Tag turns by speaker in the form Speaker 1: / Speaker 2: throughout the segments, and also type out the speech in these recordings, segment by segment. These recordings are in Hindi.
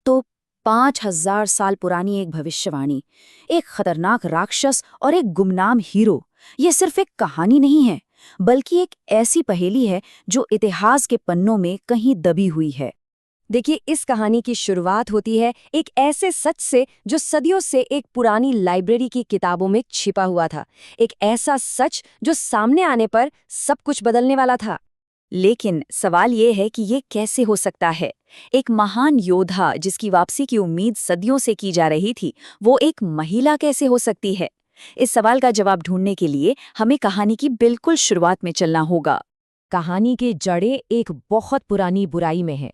Speaker 1: तो 5000 साल पुरानी एक भविष्यवाणी, एक खतरनाक राक्षस और एक गुमनाम हीरो। ये सिर्फ एक कहानी नहीं है, बल्कि एक ऐसी पहेली है जो इतिहास के पन्नों में कहीं दबी हुई है।
Speaker 2: देखिए, इस कहानी की शुरुआत होती है एक ऐसे सच से जो सदियों से एक पुरानी लाइब्रेरी की किताबों में छिपा हुआ था। एक ऐसा सच जो सामने आने पर सब कुछ बदलने वाला था।
Speaker 1: लेकिन सवाल ये है कि ये कैसे हो सकता है? एक महान योद्धा जिसकी वापसी की उम्मीद सदियों से की जा रही थी, वो एक महिला कैसे हो सकती है? इस सवाल का जवाब ढूंढने के लिए हमें कहानी की बिल्कुल शुरुआत में चलना होगा।
Speaker 2: कहानी के जड़ें एक बहुत पुरानी बुराई में है।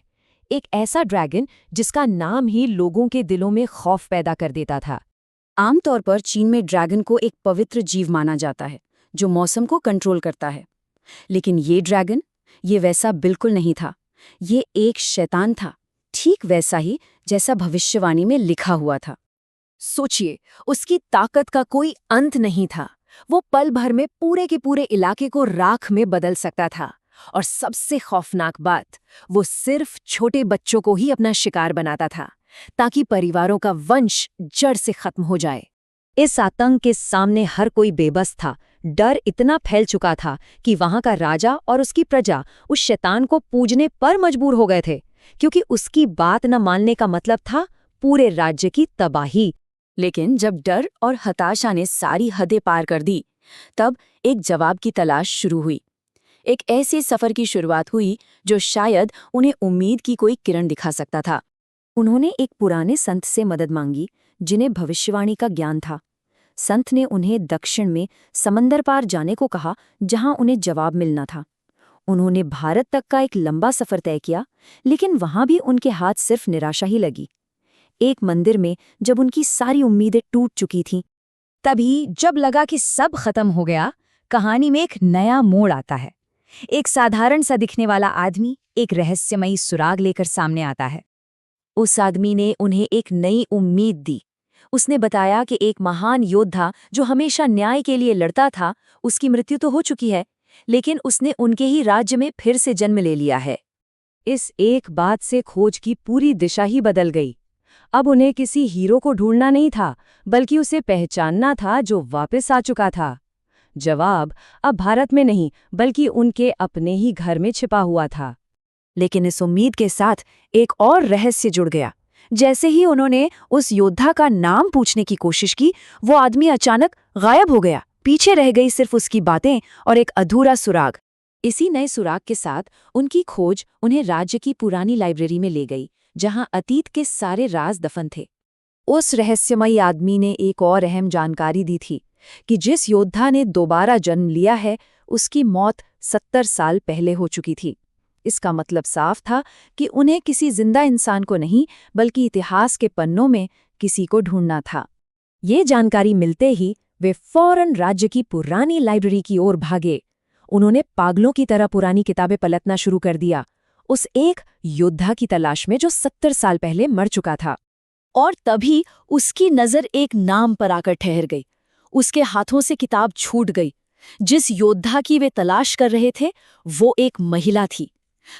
Speaker 2: एक ऐसा ड्रैगन जिसका नाम ही लोगों के दिलों में खौफ पैदा कर देता था।
Speaker 1: आमतौर पर चीन में ड्रैगन को एक पवित्र जीव माना जाता है, जो मौसम को कंट्रोल करता है। लेकिन ये ड्रैगन, ये वैसा बिल्कुल नहीं था। ये एक शैतान था, ठीक वैसा ही जैसा भविष्यवाणी में लिखा हुआ था।
Speaker 2: सोचिए, उसकी ताकत का कोई अंत नहीं था। वो पल भर में पूरे के पूरे इलाके को राख में बदल सकता था। और सबसे खौफनाक बात, वो सिर्फ छोटे बच्चों को ही अपना शिकार बनाता था, ताकि परिवारों का वंश जड़ से खत्म हो जाए। इस आतंक के सामने हर कोई बेबस था। डर इतना फैल चुका था कि वहां का राजा और उसकी प्रजा उस शैतान को पूजने पर मजबूर हो गए थे, क्योंकि उसकी बात न मानने का मतलब था पूरे राज्य की तबाही।
Speaker 1: लेकिन जब डर और हताशा ने सारी हदें पार कर दी, तब एक जवाब की तलाश शुरू हुई। एक ऐसे सफर की शुरुआत हुई जो शायद उन्हें उम्मीद की कोई किरण दिखा सकता था। उन्होंने एक पुराने संत से मदद मांगी, जिन्हें भविष्यवाणी का ज्ञान था। संत ने उन्हें दक्षिण में समंदर पार जाने को कहा, जहां उन्हें जवाब मिलना था। उन्होंने भारत तक का एक लंबा सफर तय किया, लेकिन वहां भी उनके हाथ सिर्फ निराशा ही लगी। एक मंदिर में जब उनकी सारी उम्मीदें टूट चुकी थीं,
Speaker 2: तभी जब लगा कि सब खत्म हो गया, कहानी में एक नया मोड़ आता है। एक साधारण सा दिखने वाला आदमी एक रहस्यमयी सुराग लेकर सामने आता है। उस आदमी ने उन्हें एक नई उम्मीद दी। उसने बताया कि एक महान योद्धा जो हमेशा न्याय के लिए लड़ता था, उसकी मृत्यु तो हो चुकी है, लेकिन उसने उनके ही राज्य में फिर से जन्म ले लिया है। इस एक बात से खोज की पूरी दिशा ही बदल गई। अब उन्हें किसी हीरो को ढूंढना नहीं था, बल्कि उसे पहचानना था जो वापस आ चुका था। जवाब अब भारत में नहीं, बल्कि उनके अपने ही घर में छिपा हुआ था।
Speaker 1: लेकिन इस उम्मीद के साथ एक और रहस्य जुड़ गया। जैसे ही उन्होंने उस योद्धा का नाम पूछने की कोशिश की, वो आदमी अचानक गायब हो गया। पीछे रह गई सिर्फ उसकी बातें और एक अधूरा सुराग।
Speaker 2: इसी नए सुराग के साथ उनकी खोज उन्हें राज्य की पुरानी लाइब्रेरी में ले गई, जहां अतीत के सारे राज दफन थे। उस रहस्यमयी आदमी ने एक और अहम जानकारी दी थी कि जिस योद्धा ने दोबारा जन्म लिया है, उसकी मौत 70 साल पहले हो चुकी थी। इसका मतलब साफ था कि उन्हें किसी जिंदा इंसान को नहीं, बल्कि इतिहास के पन्नों में किसी को ढूंढना था। ये जानकारी मिलते ही वे फौरन राज्य की पुरानी लाइब्रेरी की ओर भागे। उन्होंने पागलों की तरह पुरानी किताबें पलटना शुरू कर दिया, उस एक योद्धा की तलाश में जो 70 साल पहले मर चुका था।
Speaker 1: और तभी उसकी नज़र एक नाम पर आकर ठहर गई। उसके हाथों से किताब छूट गई। जिस योद्धा की वे तलाश कर रहे थे, वो एक महिला थी।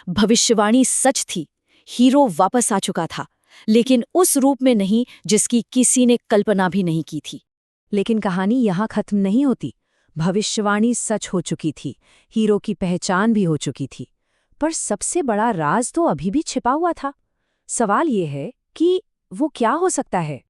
Speaker 1: भविष्यवाणी सच थी। हीरो वापस आ चुका था, लेकिन उस रूप में नहीं जिसकी किसी ने कल्पना भी नहीं की थी।
Speaker 2: लेकिन कहानी यहाँ खत्म नहीं होती। भविष्यवाणी सच हो चुकी थी, हीरो की पहचान भी हो चुकी थी, पर सबसे बड़ा राज तो अभी भी छिपा हुआ था। सवाल ये है कि वो क्या हो सकता है।